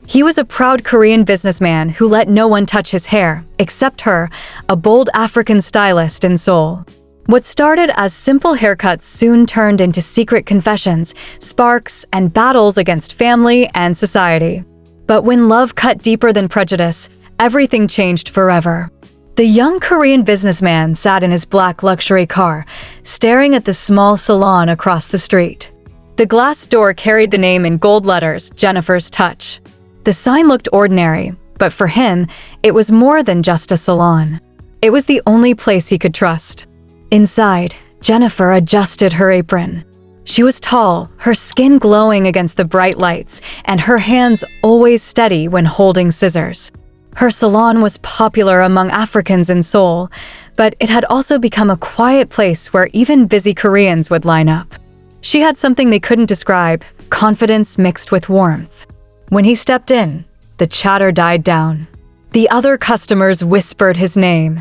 He was a proud Korean businessman who let no one touch his hair, except her, a bold African stylist in Seoul. What started as simple haircuts soon turned into secret confessions, sparks, and battles against family and society. But when love cut deeper than prejudice, everything changed forever. The young Korean businessman sat in his black luxury car, staring at the small salon across the street. The glass door carried the name in gold letters, Jennifer's Touch. The sign looked ordinary, but for him, it was more than just a salon. It was the only place he could trust. Inside, Jennifer adjusted her apron. She was tall, her skin glowing against the bright lights, and her hands always steady when holding scissors. Her salon was popular among Africans in Seoul, but it had also become a quiet place where even busy Koreans would line up. She had something they couldn't describe, confidence mixed with warmth. When he stepped in, the chatter died down. The other customers whispered his name.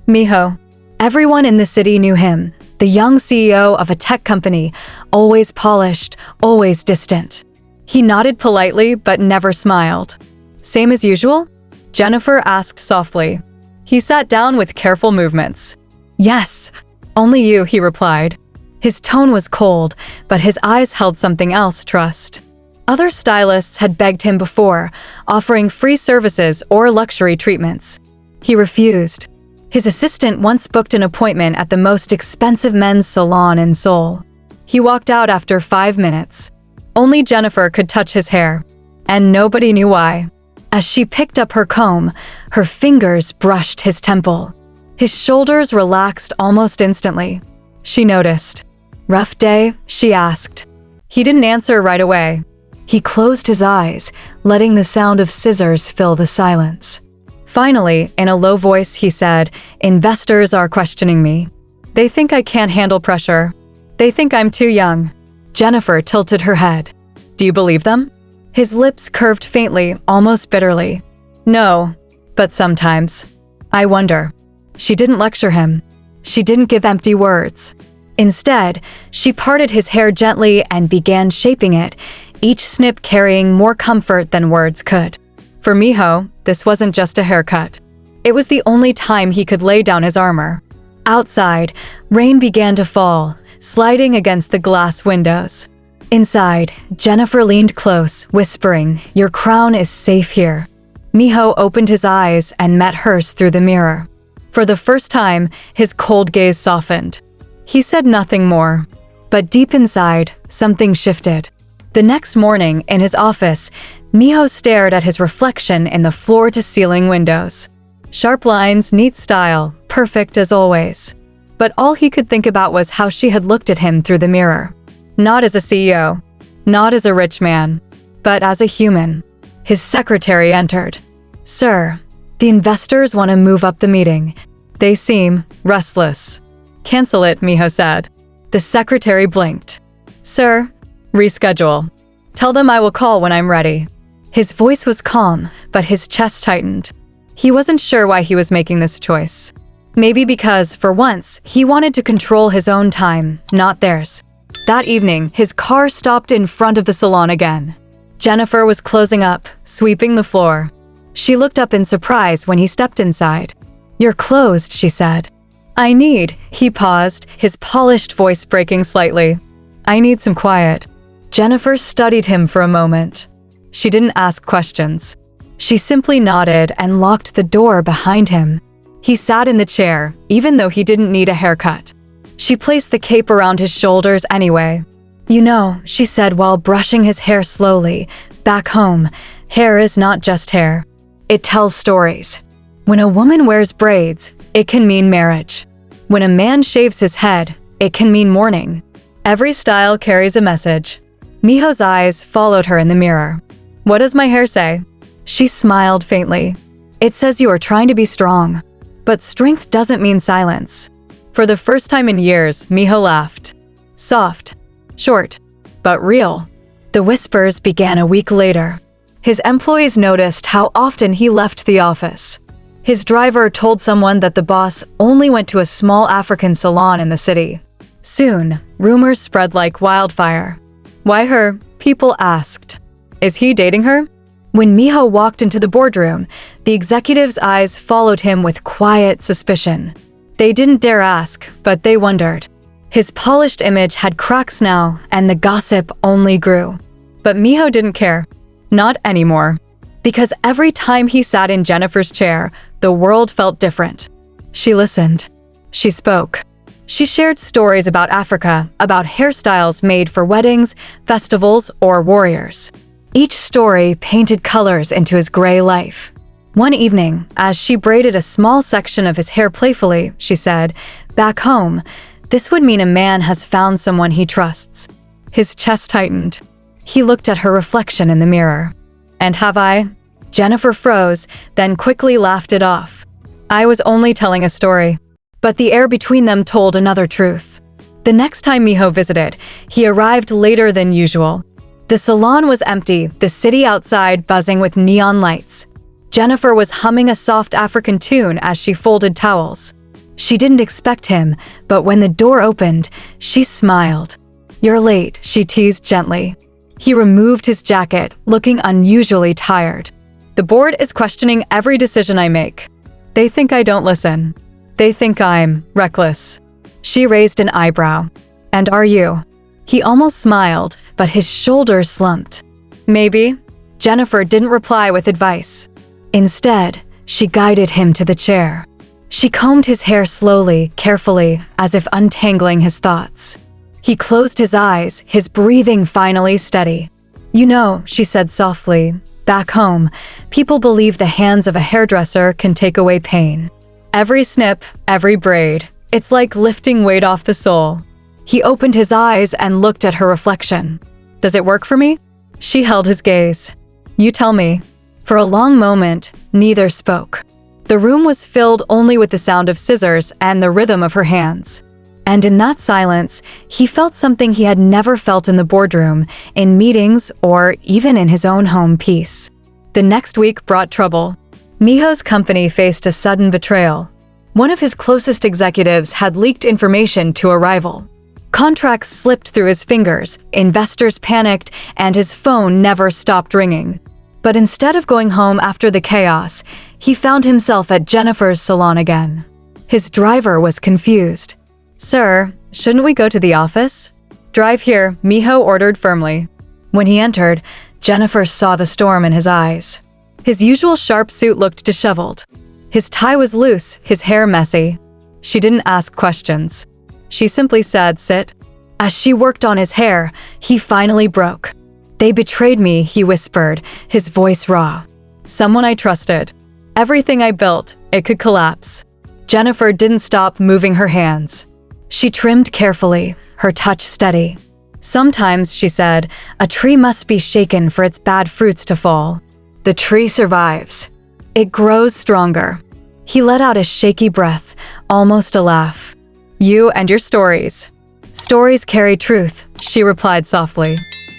Miho. Everyone in the city knew him, the young CEO of a tech company, always polished, always distant. He nodded politely but never smiled. Same as usual? Jennifer asked softly. He sat down with careful movements. Yes, only you, he replied. His tone was cold, but his eyes held something else, trust. Other stylists had begged him before, offering free services or luxury treatments. He refused. His assistant once booked an appointment at the most expensive men's salon in Seoul. He walked out after 5 minutes. Only Jennifer could touch his hair, and nobody knew why. As she picked up her comb, her fingers brushed his temple. His shoulders relaxed almost instantly. She noticed. Rough day? She asked. He didn't answer right away. He closed his eyes, letting the sound of scissors fill the silence. Finally, in a low voice, he said, "Investors are questioning me. They think I can't handle pressure. They think I'm too young." Jennifer tilted her head. "Do you believe them?" His lips curved faintly, almost bitterly. "No, but sometimes. I wonder." She didn't lecture him. She didn't give empty words. Instead, she parted his hair gently and began shaping it, each snip carrying more comfort than words could. For Miho, this wasn't just a haircut. It was the only time he could lay down his armor. Outside, rain began to fall, sliding against the glass windows. Inside, Jennifer leaned close, whispering, "Your crown is safe here." Miho opened his eyes and met hers through the mirror. For the first time, his cold gaze softened. He said nothing more, but deep inside, something shifted. The next morning, in his office, Miho stared at his reflection in the floor-to-ceiling windows. Sharp lines, neat style, perfect as always. But all he could think about was how she had looked at him through the mirror. Not as a CEO, not as a rich man, but as a human. His secretary entered. "Sir, the investors want to move up the meeting. They seem restless." "Cancel it," Miho said. The secretary blinked. "Sir, reschedule. Tell them I will call when I'm ready." His voice was calm, but his chest tightened. He wasn't sure why he was making this choice. Maybe because, for once, he wanted to control his own time, not theirs. That evening, his car stopped in front of the salon again. Jennifer was closing up, sweeping the floor. She looked up in surprise when he stepped inside. "You're closed," she said. "I need," he paused, his polished voice breaking slightly. "I need some quiet." Jennifer studied him for a moment. She didn't ask questions. She simply nodded and locked the door behind him. He sat in the chair, even though he didn't need a haircut. She placed the cape around his shoulders anyway. "You know," she said while brushing his hair slowly, "back home, hair is not just hair. It tells stories. When a woman wears braids, it can mean marriage. When a man shaves his head, it can mean mourning. Every style carries a message." Miho's eyes followed her in the mirror. "What does my hair say?" She smiled faintly. "It says you are trying to be strong. But strength doesn't mean silence." For the first time in years, Miho laughed. Soft, short, but real. The whispers began a week later. His employees noticed how often he left the office. His driver told someone that the boss only went to a small African salon in the city. Soon, rumors spread like wildfire. "Why her?" people asked. "Is he dating her?" When Miho walked into the boardroom, the executives' eyes followed him with quiet suspicion. They didn't dare ask, but they wondered. His polished image had cracks now, and the gossip only grew. But Miho didn't care. Not anymore. Because every time he sat in Jennifer's chair, the world felt different. She listened. She spoke. She shared stories about Africa, about hairstyles made for weddings, festivals, or warriors. Each story painted colors into his gray life. One evening, as she braided a small section of his hair playfully, she said, "Back home, this would mean a man has found someone he trusts." His chest tightened. He looked at her reflection in the mirror. "And have I?" Jennifer froze, then quickly laughed it off. "I was only telling a story." But the air between them told another truth. The next time Miho visited, he arrived later than usual. The salon was empty, the city outside buzzing with neon lights. Jennifer was humming a soft African tune as she folded towels. She didn't expect him, but when the door opened, she smiled. "You're late," she teased gently. He removed his jacket, looking unusually tired. "The board is questioning every decision I make. They think I don't listen. They think I'm reckless." She raised an eyebrow. "And are you?" He almost smiled, but his shoulders slumped. "Maybe." Jennifer didn't reply with advice. Instead, she guided him to the chair. She combed his hair slowly, carefully, as if untangling his thoughts. He closed his eyes, his breathing finally steady. "You know," she said softly, "back home, people believe the hands of a hairdresser can take away pain. Every snip, every braid, it's like lifting weight off the soul." He opened his eyes and looked at her reflection. "Does it work for me?" She held his gaze. "You tell me." For a long moment, neither spoke. The room was filled only with the sound of scissors and the rhythm of her hands. And in that silence, he felt something he had never felt in the boardroom, in meetings, or even in his own home peace. The next week brought trouble. Miho's company faced a sudden betrayal. One of his closest executives had leaked information to a rival. Contracts slipped through his fingers, investors panicked, and his phone never stopped ringing. But instead of going home after the chaos, he found himself at Jennifer's salon again. His driver was confused. "Sir, shouldn't we go to the office?" "Drive here," Miho ordered firmly. When he entered, Jennifer saw the storm in his eyes. His usual sharp suit looked disheveled. His tie was loose, his hair messy. She didn't ask questions. She simply said, "Sit." As she worked on his hair, he finally broke. "They betrayed me," he whispered, his voice raw. "Someone I trusted. Everything I built, it could collapse." Jennifer didn't stop moving her hands. She trimmed carefully, her touch steady. "Sometimes," she said, "a tree must be shaken for its bad fruits to fall. The tree survives. It grows stronger." He let out a shaky breath, almost a laugh. "You and your stories." "Stories carry truth," she replied softly.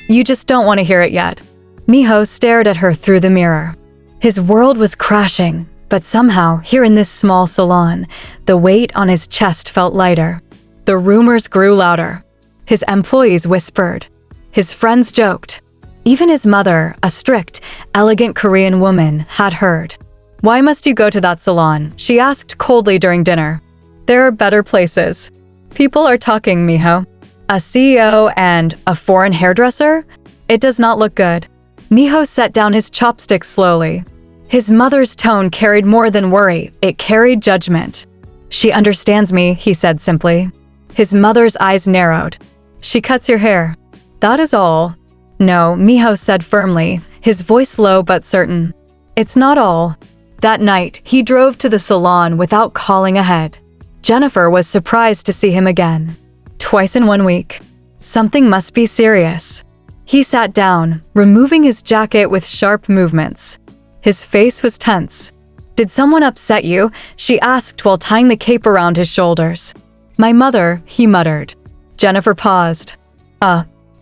"You just don't want to hear it yet." Miho stared at her through the mirror. His world was crashing, but somehow, here in this small salon, the weight on his chest felt lighter. The rumors grew louder. His employees whispered. His friends joked. Even his mother, a strict, elegant Korean woman, had heard. "Why must you go to that salon?" she asked coldly during dinner. "There are better places." "People are talking, Miho." "A CEO and a foreign hairdresser? It does not look good." Miho set down his chopsticks slowly. His mother's tone carried more than worry, it carried judgment. "She understands me," he said simply. His mother's eyes narrowed. "She cuts your hair. That is all." "No," Miho said firmly, his voice low but certain. "It's not all." That night, he drove to the salon without calling ahead. Jennifer was surprised to see him again. Twice in 1 week. Something must be serious. He sat down, removing his jacket with sharp movements. His face was tense. "Did someone upset you?" she asked while tying the cape around his shoulders. "My mother," he muttered. Jennifer paused.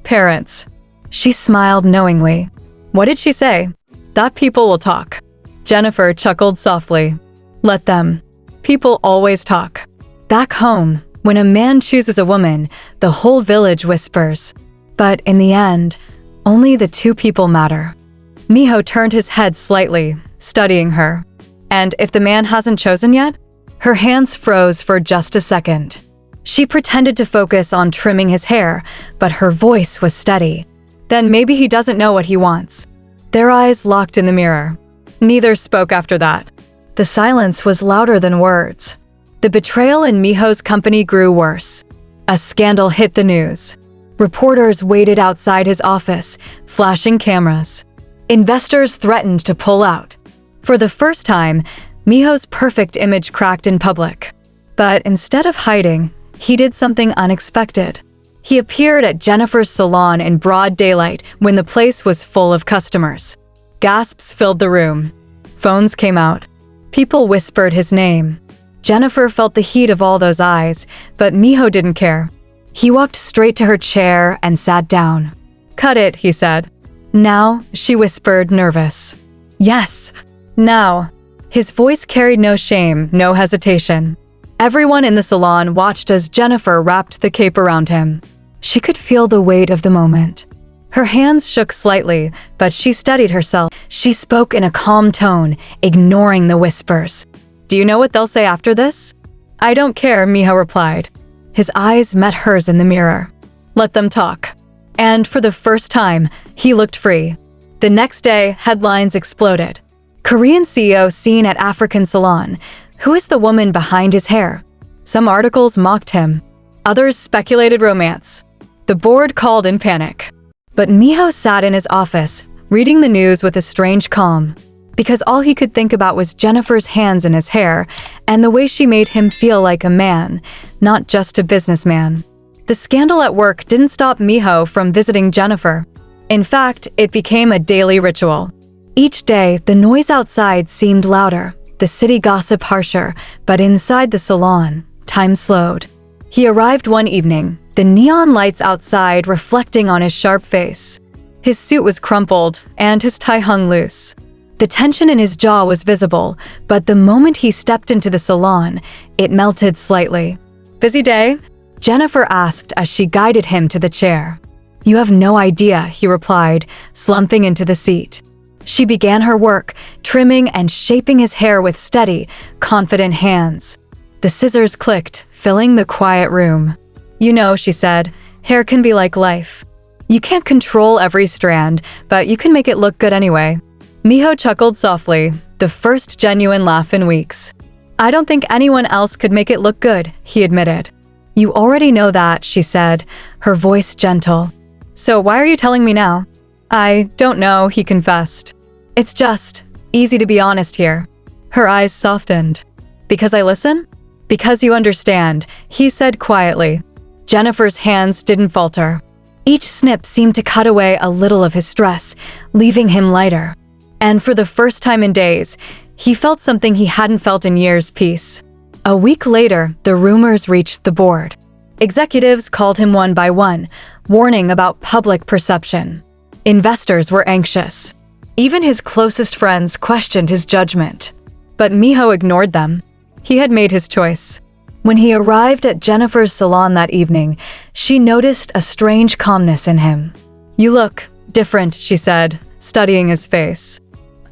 Parents." She smiled knowingly. "What did she say?" "That people will talk." Jennifer chuckled softly. "Let them. People always talk." Back home, when a man chooses a woman, the whole village whispers. But in the end, only the two people matter. Miho turned his head slightly, studying her. And if the man hasn't chosen yet? Her hands froze for just a second. She pretended to focus on trimming his hair, but her voice was steady. Then maybe he doesn't know what he wants. Their eyes locked in the mirror. Neither spoke after that. The silence was louder than words. The betrayal in Miho's company grew worse. A scandal hit the news. Reporters waited outside his office, flashing cameras. Investors threatened to pull out. For the first time, Miho's perfect image cracked in public. But instead of hiding, he did something unexpected. He appeared at Jennifer's salon in broad daylight when the place was full of customers. Gasps filled the room. Phones came out. People whispered his name. Jennifer felt the heat of all those eyes, but Miho didn't care. He walked straight to her chair and sat down. "Cut it," he said. "Now," she whispered, nervous. "Yes, now." His voice carried no shame, no hesitation. Everyone in the salon watched as Jennifer wrapped the cape around him. She could feel the weight of the moment. Her hands shook slightly, but she steadied herself. She spoke in a calm tone, ignoring the whispers. "Do you know what they'll say after this?" "I don't care," Miho replied. His eyes met hers in the mirror. "Let them talk." And for the first time, he looked free. The next day, headlines exploded. Korean CEO seen at African salon. Who is the woman behind his hair? Some articles mocked him. Others speculated romance. The board called in panic. But Miho sat in his office, reading the news with a strange calm. Because all he could think about was Jennifer's hands in his hair and the way she made him feel like a man, not just a businessman. The scandal at work didn't stop Miho from visiting Jennifer. In fact, it became a daily ritual. Each day, the noise outside seemed louder, the city gossip harsher, but inside the salon, time slowed. He arrived one evening, the neon lights outside reflecting on his sharp face. His suit was crumpled, and his tie hung loose. The tension in his jaw was visible, but the moment he stepped into the salon, it melted slightly. "Busy day?" Jennifer asked as she guided him to the chair. "You have no idea," he replied, slumping into the seat. She began her work, trimming and shaping his hair with steady, confident hands. The scissors clicked, filling the quiet room. "You know," she said, "hair can be like life. You can't control every strand, but you can make it look good anyway." Miho chuckled softly, the first genuine laugh in weeks. "I don't think anyone else could make it look good," he admitted. "You already know that," she said, her voice gentle. "So why are you telling me now?" "I don't know," he confessed. "It's just easy to be honest here." Her eyes softened. "Because I listen?" "Because you understand," he said quietly. Jennifer's hands didn't falter. Each snip seemed to cut away a little of his stress, leaving him lighter. And for the first time in days, he felt something he hadn't felt in years: peace. A week later, the rumors reached the board. Executives called him one by one, warning about public perception. Investors were anxious. Even his closest friends questioned his judgment. But Miho ignored them. He had made his choice. When he arrived at Jennifer's salon that evening, she noticed a strange calmness in him. "You look different," she said, studying his face.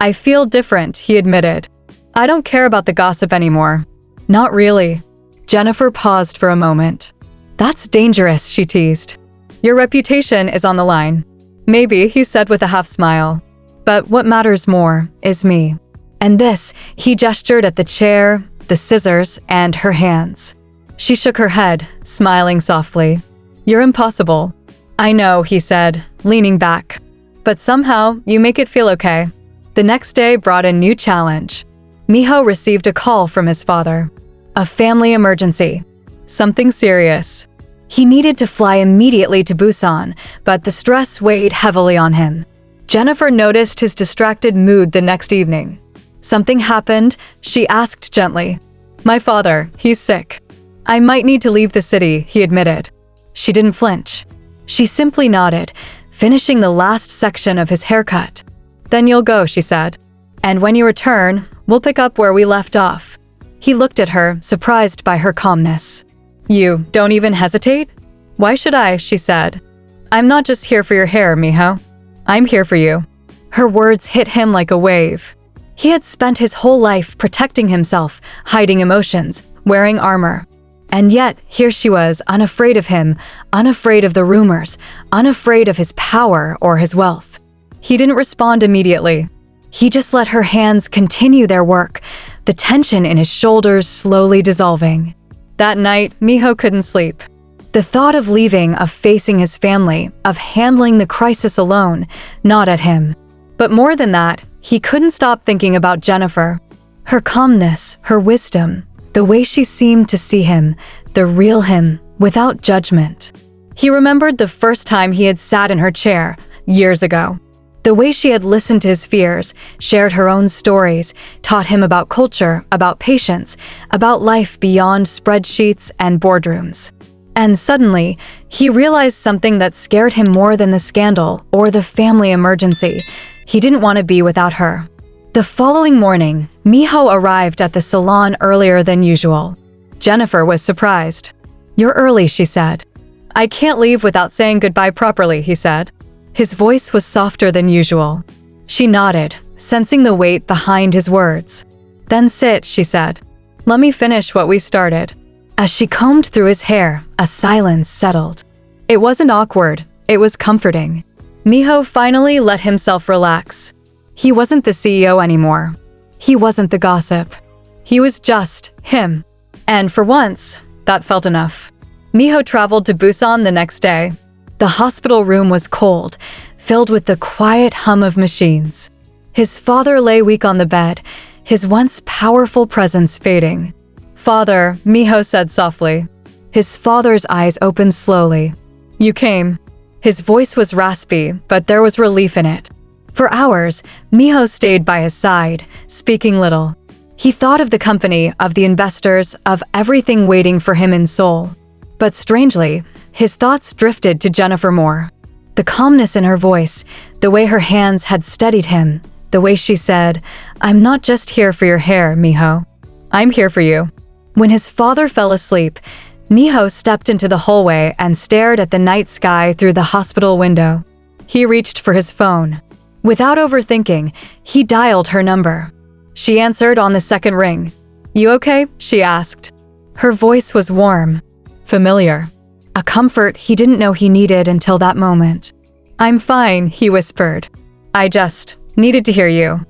"I feel different," he admitted. "I don't care about the gossip anymore." "Not really." Jennifer paused for a moment. "That's dangerous," she teased. "Your reputation is on the line." "Maybe," he said with a half smile. "But what matters more is me." And this, he gestured at the chair, the scissors, and her hands. She shook her head, smiling softly. "You're impossible." "I know," he said, leaning back. "But somehow, you make it feel okay." The next day brought a new challenge. Miho received a call from his father. A family emergency. Something serious. He needed to fly immediately to Busan, but the stress weighed heavily on him. Jennifer noticed his distracted mood the next evening. "Something happened?" she asked gently. "My father, he's sick." "I might need to leave the city," he admitted. She didn't flinch. She simply nodded, finishing the last section of his haircut. "Then you'll go," she said. "And when you return, we'll pick up where we left off." He looked at her, surprised by her calmness. "You don't even hesitate?" "Why should I?" she said. "I'm not just here for your hair, Miho. I'm here for you." Her words hit him like a wave. He had spent his whole life protecting himself, hiding emotions, wearing armor. And yet, here she was, unafraid of him, unafraid of the rumors, unafraid of his power or his wealth. He didn't respond immediately. He just let her hands continue their work, the tension in his shoulders slowly dissolving. That night, Miho couldn't sleep. The thought of leaving, of facing his family, of handling the crisis alone, gnawed at him. But more than that, he couldn't stop thinking about Jennifer. Her calmness, her wisdom, the way she seemed to see him, the real him, without judgment. He remembered the first time he had sat in her chair, years ago. The way she had listened to his fears, shared her own stories, taught him about culture, about patience, about life beyond spreadsheets and boardrooms. And suddenly, he realized something that scared him more than the scandal or the family emergency. He didn't want to be without her. The following morning, Miho arrived at the salon earlier than usual. Jennifer was surprised. "You're early," she said. "I can't leave without saying goodbye properly," he said. His voice was softer than usual. She nodded, sensing the weight behind his words. "Then sit," she said. "Let me finish what we started." As she combed through his hair, a silence settled. It wasn't awkward, it was comforting. Miho finally let himself relax. He wasn't the CEO anymore. He wasn't the gossip. He was just him. And for once, that felt enough. Miho traveled to Busan the next day. The hospital room was cold, filled with the quiet hum of machines. His father lay weak on the bed, his once powerful presence fading. "Father," Miho said softly. His father's eyes opened slowly. "You came." His voice was raspy, but there was relief in it. For hours, Miho stayed by his side, speaking little. He thought of the company, of the investors, of everything waiting for him in Seoul. But strangely, his thoughts drifted to Jennifer more. The calmness in her voice, the way her hands had steadied him, the way she said, "I'm not just here for your hair, Miho. I'm here for you." When his father fell asleep, Miho stepped into the hallway and stared at the night sky through the hospital window. He reached for his phone. Without overthinking, he dialed her number. She answered on the second ring. "You okay?" she asked. Her voice was warm, familiar, a comfort he didn't know he needed until that moment. "I'm fine," he whispered. "I just needed to hear you."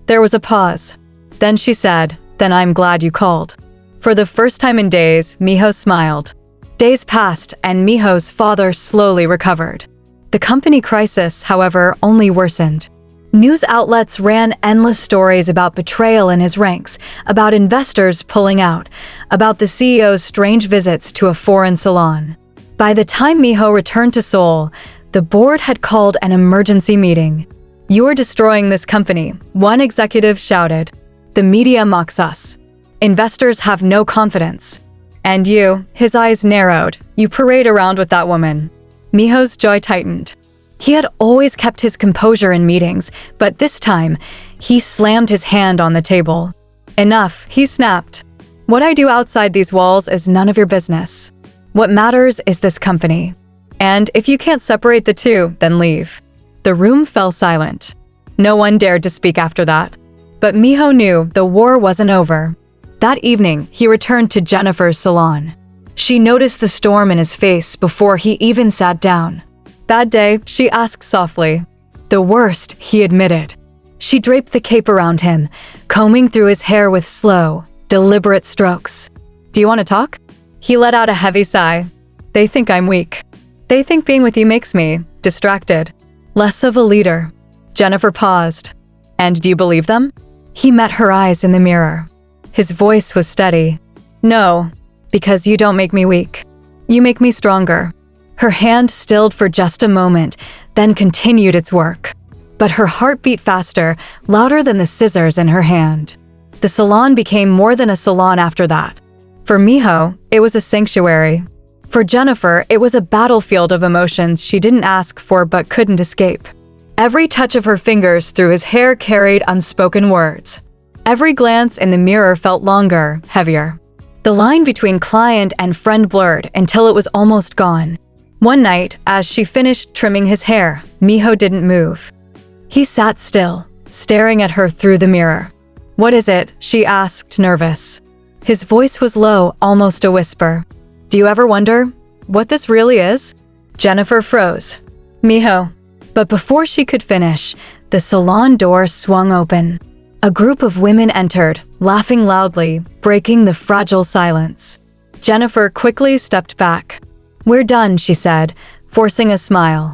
There was a pause. Then she said, "Then I'm glad you called." For the first time in days, Miho smiled. Days passed and Miho's father slowly recovered. The company crisis, however, only worsened. News outlets ran endless stories about betrayal in his ranks, about investors pulling out, about the CEO's strange visits to a foreign salon. By the time Miho returned to Seoul, the board had called an emergency meeting. "You're destroying this company," one executive shouted. "The media mocks us. Investors have no confidence. And you," his eyes narrowed, "you parade around with that woman." Miho's jaw tightened. He had always kept his composure in meetings, but this time, he slammed his hand on the table. "Enough," he snapped. "What I do outside these walls is none of your business. What matters is this company. And if you can't separate the two, then leave." The room fell silent. No one dared to speak after that. But Miho knew the war wasn't over. That evening, he returned to Jennifer's salon. She noticed the storm in his face before he even sat down. "Bad day?" she asked softly. "The worst," he admitted. She draped the cape around him, combing through his hair with slow, deliberate strokes. "Do you want to talk?" He let out a heavy sigh. "They think I'm weak. They think being with you makes me distracted, less of a leader." Jennifer paused. "And do you believe them?" He met her eyes in the mirror. His voice was steady. "No, because you don't make me weak. You make me stronger." Her hand stilled for just a moment, then continued its work. But her heart beat faster, louder than the scissors in her hand. The salon became more than a salon after that. For Miho, it was a sanctuary. For Jennifer, it was a battlefield of emotions she didn't ask for but couldn't escape. Every touch of her fingers through his hair carried unspoken words. Every glance in the mirror felt longer, heavier. The line between client and friend blurred until it was almost gone. One night, as she finished trimming his hair, Miho didn't move. He sat still, staring at her through the mirror. "What is it?" she asked, nervous. His voice was low, almost a whisper. "Do you ever wonder what this really is?" Jennifer froze. "Miho." But before she could finish, the salon door swung open. A group of women entered, laughing loudly, breaking the fragile silence. Jennifer quickly stepped back. "We're done," she said, forcing a smile.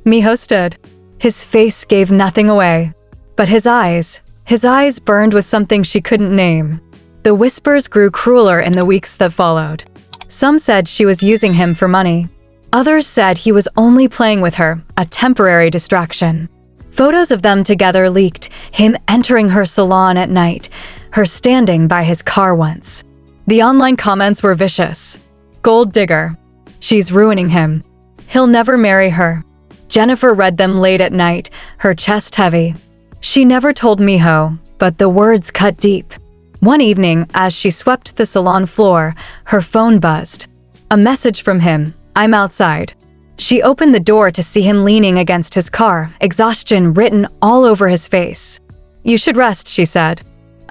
Miho stood. His face gave nothing away. But his eyes burned with something she couldn't name. The whispers grew crueler in the weeks that followed. Some said she was using him for money. Others said he was only playing with her, a temporary distraction. Photos of them together leaked, him entering her salon at night, her standing by his car once. The online comments were vicious. "Gold digger. She's ruining him. He'll never marry her." Jennifer read them late at night, her chest heavy. She never told Miho, but the words cut deep. One evening, as she swept the salon floor, her phone buzzed. A message from him, "I'm outside." She opened the door to see him leaning against his car, exhaustion written all over his face. "You should rest," she said.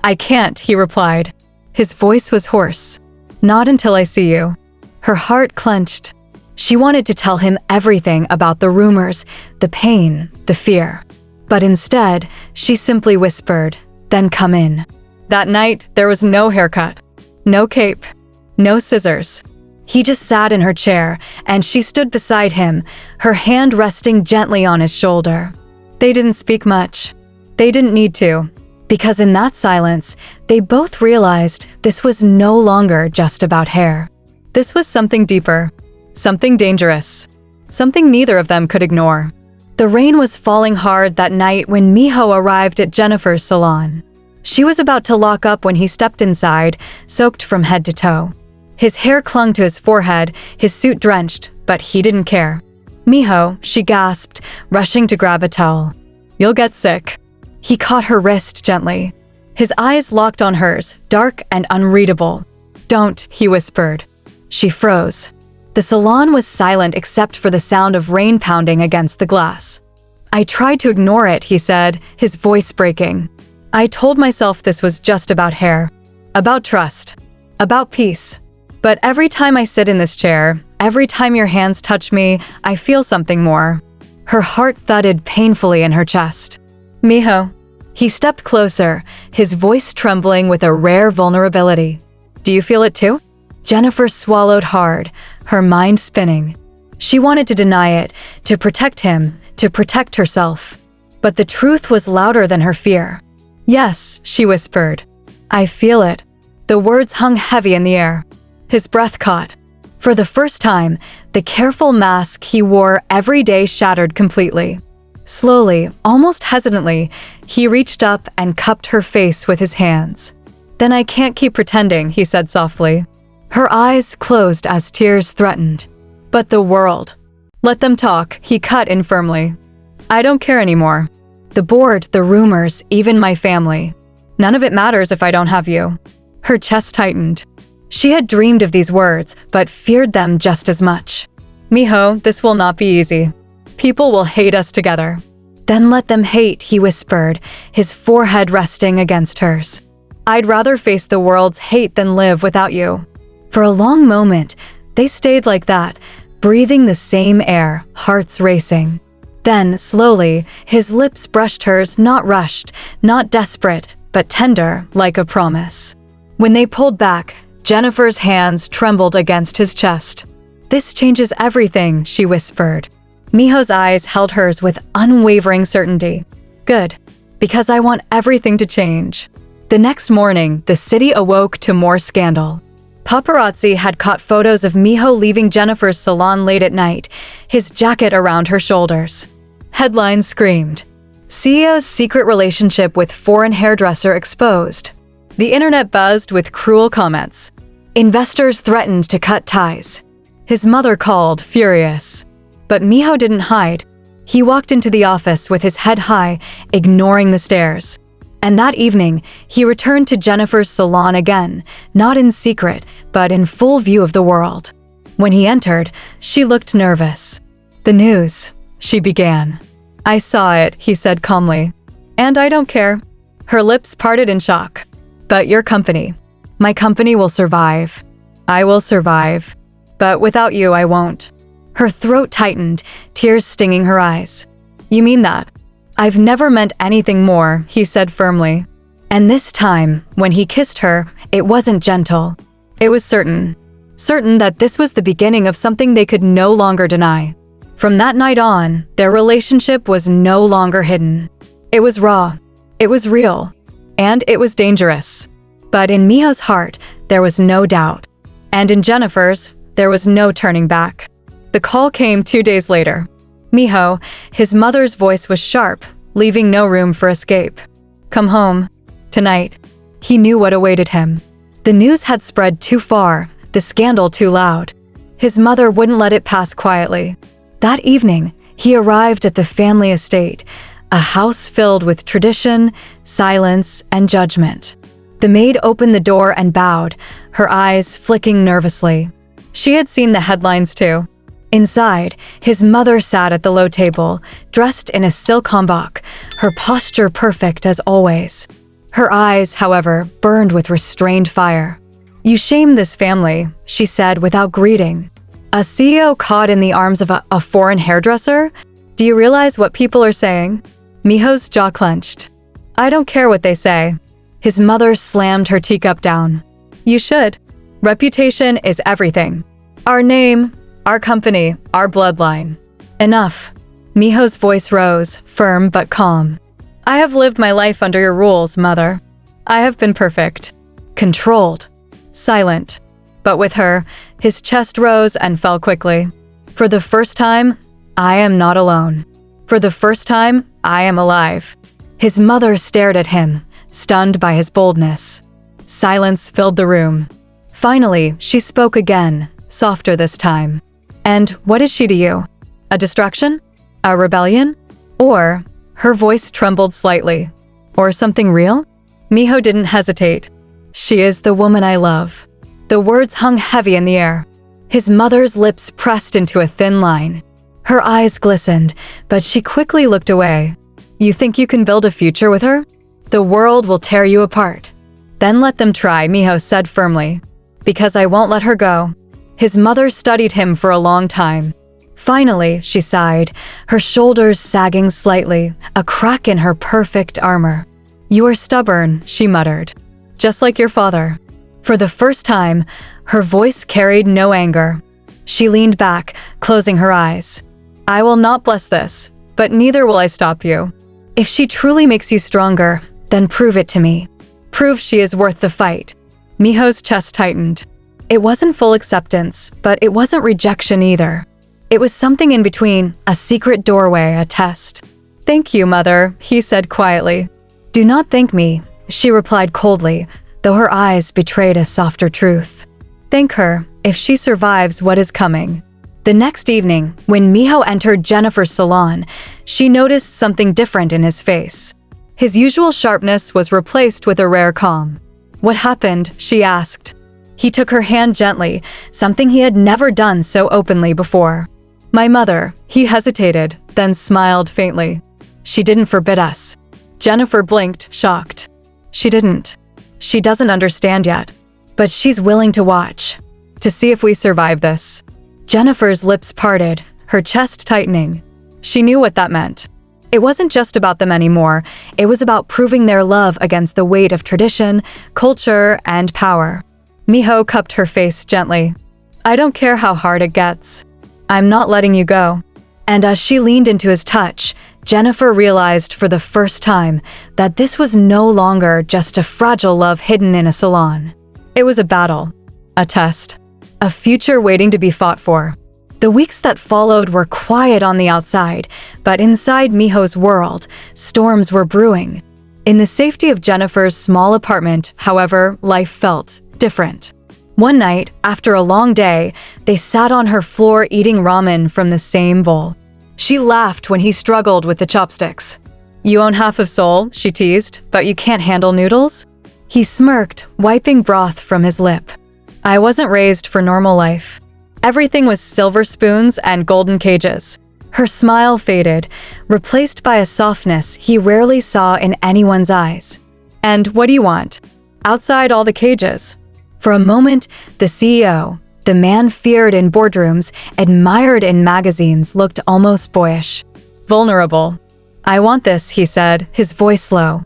"I can't," he replied. His voice was hoarse. "Not until I see you." Her heart clenched. She wanted to tell him everything about the rumors, the pain, the fear. But instead, she simply whispered, "Then come in." That night, there was no haircut, no cape, no scissors. He just sat in her chair, and she stood beside him, her hand resting gently on his shoulder. They didn't speak much. They didn't need to, because in that silence, they both realized this was no longer just about hair. This was something deeper, something dangerous, something neither of them could ignore. The rain was falling hard that night when Miho arrived at Jennifer's salon. She was about to lock up when he stepped inside, soaked from head to toe. His hair clung to his forehead, his suit drenched, but he didn't care. "Miho," she gasped, rushing to grab a towel. "You'll get sick." He caught her wrist gently. His eyes locked on hers, dark and unreadable. "Don't," he whispered. She froze. The salon was silent except for the sound of rain pounding against the glass. "I tried to ignore it," he said, his voice breaking. "I told myself this was just about hair, about trust, about peace. But every time I sit in this chair, every time your hands touch me, I feel something more." Her heart thudded painfully in her chest. "Miho." He stepped closer, his voice trembling with a rare vulnerability. "Do you feel it too?" Jennifer swallowed hard, her mind spinning. She wanted to deny it, to protect him, to protect herself. But the truth was louder than her fear. "Yes," she whispered. "I feel it." The words hung heavy in the air. His breath caught. For the first time, the careful mask he wore every day shattered completely. Slowly, almost hesitantly, he reached up and cupped her face with his hands. "Then I can't keep pretending," he said softly. Her eyes closed as tears threatened. "But the world. Let them talk," he cut in firmly. "I don't care anymore. The board, the rumors, even my family. None of it matters if I don't have you." Her chest tightened. She had dreamed of these words, but feared them just as much. "Miho, this will not be easy. People will hate us together." "Then let them hate," he whispered, his forehead resting against hers. "I'd rather face the world's hate than live without you." For a long moment, they stayed like that, breathing the same air, hearts racing. Then, slowly, his lips brushed hers, not rushed, not desperate, but tender, like a promise. When they pulled back, Jennifer's hands trembled against his chest. "This changes everything," she whispered. Miho's eyes held hers with unwavering certainty. "Good, because I want everything to change." The next morning, the city awoke to more scandal. Paparazzi had caught photos of Miho leaving Jennifer's salon late at night, his jacket around her shoulders. Headlines screamed, "CEO's secret relationship with foreign hairdresser exposed." The internet buzzed with cruel comments. Investors threatened to cut ties. His mother called, furious. But Miho didn't hide. He walked into the office with his head high, ignoring the stares. And that evening, he returned to Jennifer's salon again, not in secret, but in full view of the world. When he entered, she looked nervous. "The news," she began. I saw it, he said calmly. And I don't care. Her lips parted in shock. But your company. My company will survive. I will survive. But without you, I won't. Her throat tightened, tears stinging her eyes. You mean that? I've never meant anything more, he said firmly. And this time, when he kissed her, it wasn't gentle. It was certain. Certain that this was the beginning of something they could no longer deny. From that night on, their relationship was no longer hidden. It was raw. It was real. And it was dangerous. But in Miho's heart, there was no doubt. And in Jennifer's, there was no turning back. The call came 2 days later. Miho, his mother's voice was sharp, leaving no room for escape. Come home. Tonight. He knew what awaited him. The news had spread too far, the scandal too loud. His mother wouldn't let it pass quietly. That evening, he arrived at the family estate, a house filled with tradition, silence, and judgment. The maid opened the door and bowed, her eyes flicking nervously. She had seen the headlines too. Inside, his mother sat at the low table, dressed in a silk hanbok, her posture perfect as always. Her eyes, however, burned with restrained fire. You shame this family, she said without greeting. A CEO caught in the arms of a foreign hairdresser? Do you realize what people are saying? Miho's jaw clenched. I don't care what they say. His mother slammed her teacup down. You should. Reputation is everything. Our name, our company, our bloodline. Enough. Miho's voice rose, firm but calm. I have lived my life under your rules, mother. I have been perfect. Controlled. Silent. But with her, his chest rose and fell quickly. For the first time, I am not alone. For the first time, I am alive. His mother stared at him, stunned by his boldness. Silence filled the room. Finally, she spoke again, softer this time. And what is she to you? A distraction? A rebellion? Or, her voice trembled slightly, or something real? Miho didn't hesitate. She is the woman I love. The words hung heavy in the air. His mother's lips pressed into a thin line. Her eyes glistened, but she quickly looked away. You think you can build a future with her? The world will tear you apart. Then let them try, Miho said firmly. Because I won't let her go. His mother studied him for a long time. Finally, she sighed, her shoulders sagging slightly, a crack in her perfect armor. You are stubborn, she muttered. Just like your father. For the first time, her voice carried no anger. She leaned back, closing her eyes. I will not bless this, but neither will I stop you. If she truly makes you stronger, then prove it to me. Prove she is worth the fight. Miho's chest tightened. It wasn't full acceptance, but it wasn't rejection either. It was something in between, a secret doorway, a test. Thank you, mother, he said quietly. Do not thank me, she replied coldly, though her eyes betrayed a softer truth. Thank her, if she survives what is coming. The next evening, when Miho entered Jennifer's salon, she noticed something different in his face. His usual sharpness was replaced with a rare calm. What happened? She asked. He took her hand gently, something he had never done so openly before. My mother, he hesitated, then smiled faintly. She didn't forbid us. Jennifer blinked, shocked. She didn't. She doesn't understand yet. But she's willing to watch, to see if we survive this. Jennifer's lips parted, her chest tightening. She knew what that meant. It wasn't just about them anymore. It was about proving their love against the weight of tradition, culture, and power. Miho cupped her face gently. I don't care how hard it gets. I'm not letting you go. And as she leaned into his touch, Jennifer realized for the first time that this was no longer just a fragile love hidden in a salon. It was a battle, a test, a future waiting to be fought for. The weeks that followed were quiet on the outside, but inside Miho's world, storms were brewing. In the safety of Jennifer's small apartment, however, life felt different. One night, after a long day, they sat on her floor eating ramen from the same bowl. She laughed when he struggled with the chopsticks. You own half of Seoul, she teased, but you can't handle noodles? He smirked, wiping broth from his lip. I wasn't raised for normal life. Everything was silver spoons and golden cages. Her smile faded, replaced by a softness he rarely saw in anyone's eyes. "And what do you want?" "Outside all the cages." For a moment, the CEO, the man feared in boardrooms, admired in magazines, looked almost boyish. Vulnerable. "I want this," he said, his voice low.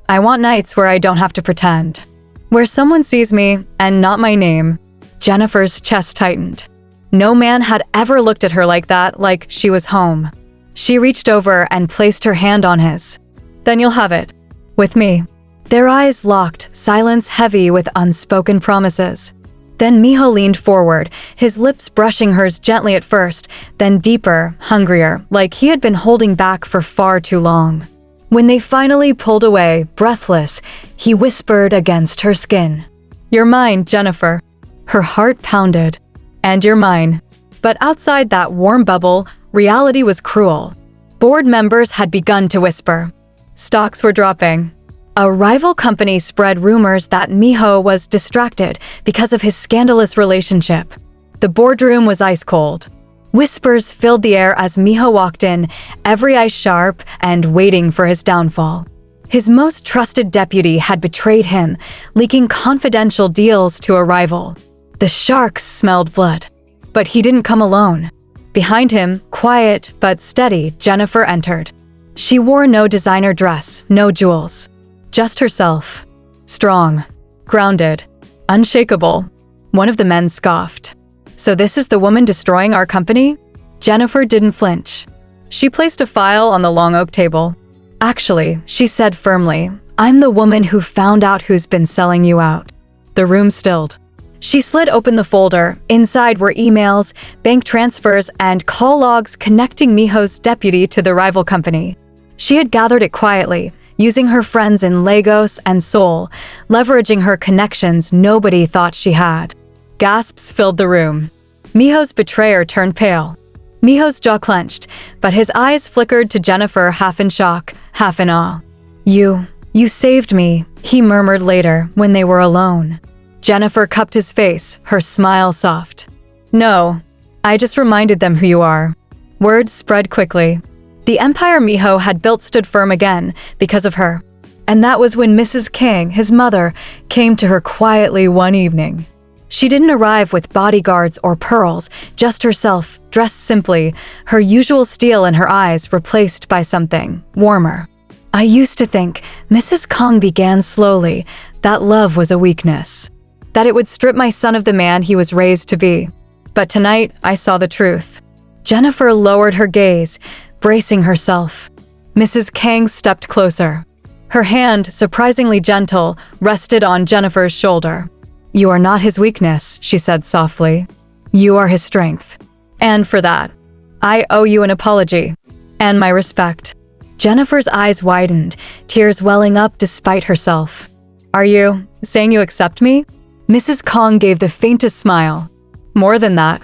"I want nights where I don't have to pretend. Where someone sees me, and not my name." Jennifer's chest tightened. No man had ever looked at her like that, like she was home. She reached over and placed her hand on his. "Then you'll have it. With me." Their eyes locked, silence heavy with unspoken promises. Then Miho leaned forward, his lips brushing hers gently at first, then deeper, hungrier, like he had been holding back for far too long. When they finally pulled away, breathless, he whispered against her skin. "You're mine, Jennifer." Her heart pounded. "And you're mine." But outside that warm bubble, reality was cruel. Board members had begun to whisper. Stocks were dropping. A rival company spread rumors that Miho was distracted because of his scandalous relationship. The boardroom was ice cold. Whispers filled the air as Miho walked in, every eye sharp and waiting for his downfall. His most trusted deputy had betrayed him, leaking confidential deals to a rival. The sharks smelled blood. But he didn't come alone. Behind him, quiet but steady, Jennifer entered. She wore no designer dress, no jewels. Just herself. Strong, grounded, unshakable. One of the men scoffed. "So this is the woman destroying our company?" Jennifer didn't flinch. She placed a file on the long oak table. "Actually," she said firmly, "I'm the woman who found out who's been selling you out." The room stilled. She slid open the folder. Inside were emails, bank transfers, and call logs connecting Miho's deputy to the rival company. She had gathered it quietly, using her friends in Lagos and Seoul, leveraging her connections nobody thought she had. Gasps filled the room. Miho's betrayer turned pale. Miho's jaw clenched, but his eyes flickered to Jennifer, half in shock, half in awe. You saved me," he murmured later when they were alone. Jennifer cupped his face, her smile soft. "No, I just reminded them who you are." Word spread quickly. The empire Miho had built stood firm again because of her. And that was when Mrs. King, his mother, came to her quietly one evening. She didn't arrive with bodyguards or pearls, just herself, dressed simply, her usual steel in her eyes replaced by something warmer. "I used to think," Mrs. Kong began slowly, "that love was a weakness. That it would strip my son of the man he was raised to be. But tonight, I saw the truth." Jennifer lowered her gaze, bracing herself. Mrs. Kang stepped closer. Her hand, surprisingly gentle, rested on Jennifer's shoulder. "You are not his weakness," she said softly. "You are his strength. And for that, I owe you an apology. And my respect." Jennifer's eyes widened, tears welling up despite herself. "Are you saying you accept me?" Mrs. Kong gave the faintest smile. "More than that.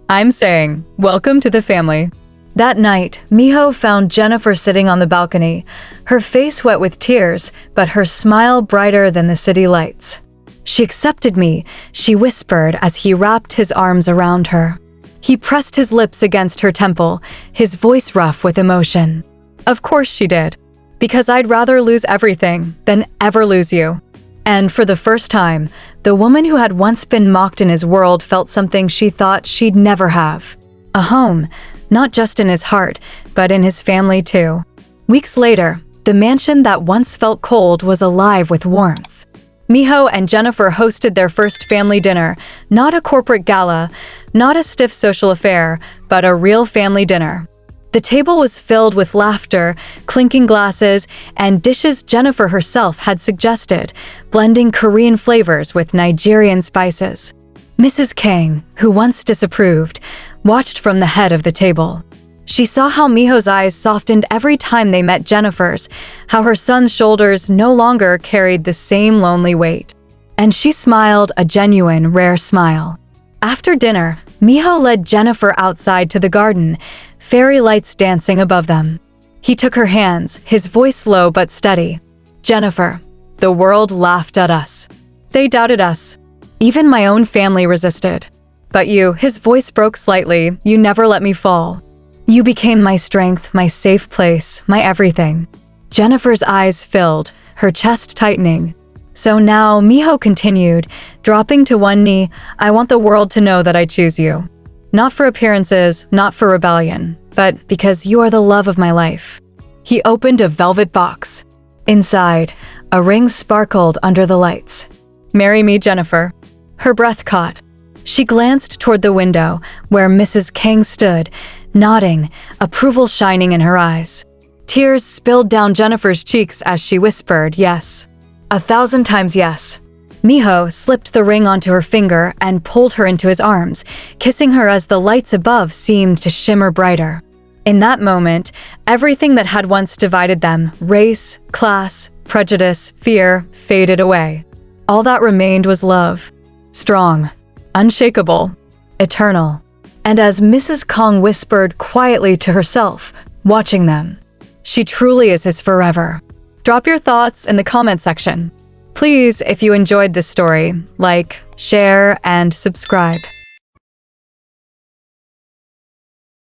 I'm saying, welcome to the family." That night, Miho found Jennifer sitting on the balcony, her face wet with tears, but her smile brighter than the city lights. "She accepted me," she whispered as he wrapped his arms around her. He pressed his lips against her temple, his voice rough with emotion. "Of course she did. Because I'd rather lose everything than ever lose you." And for the first time, the woman who had once been mocked in his world felt something she thought she'd never have. A home, not just in his heart, but in his family too. Weeks later, the mansion that once felt cold was alive with warmth. Miho and Jennifer hosted their first family dinner, not a corporate gala, not a stiff social affair, but a real family dinner. The table was filled with laughter, clinking glasses, and dishes Jennifer herself had suggested, blending Korean flavors with Nigerian spices. Mrs. Kang, who once disapproved, watched from the head of the table. She saw how Miho's eyes softened every time they met Jennifer's, how her son's shoulders no longer carried the same lonely weight. And she smiled a genuine, rare smile. After dinner, Miho led Jennifer outside to the garden, fairy lights dancing above them. He took her hands, his voice low but steady. "Jennifer, the world laughed at us. They doubted us. Even my own family resisted. But you," his voice broke slightly, "you never let me fall. You became my strength, my safe place, my everything." Jennifer's eyes filled, her chest tightening. "So now," Miho continued, dropping to one knee, "I want the world to know that I choose you. Not for appearances, not for rebellion, but because you are the love of my life." He opened a velvet box. Inside, a ring sparkled under the lights. "Marry me, Jennifer." Her breath caught. She glanced toward the window, where Mrs. King stood, nodding, approval shining in her eyes. Tears spilled down Jennifer's cheeks as she whispered, "Yes. 1,000 times yes." Miho slipped the ring onto her finger and pulled her into his arms, kissing her as the lights above seemed to shimmer brighter. In that moment, everything that had once divided them, race, class, prejudice, fear, faded away. All that remained was love. Strong, unshakable, eternal. And as Mrs. Kong whispered quietly to herself, watching them, "She truly is his forever." Drop your thoughts in the comment section. Please, if you enjoyed this story, like, share, and subscribe.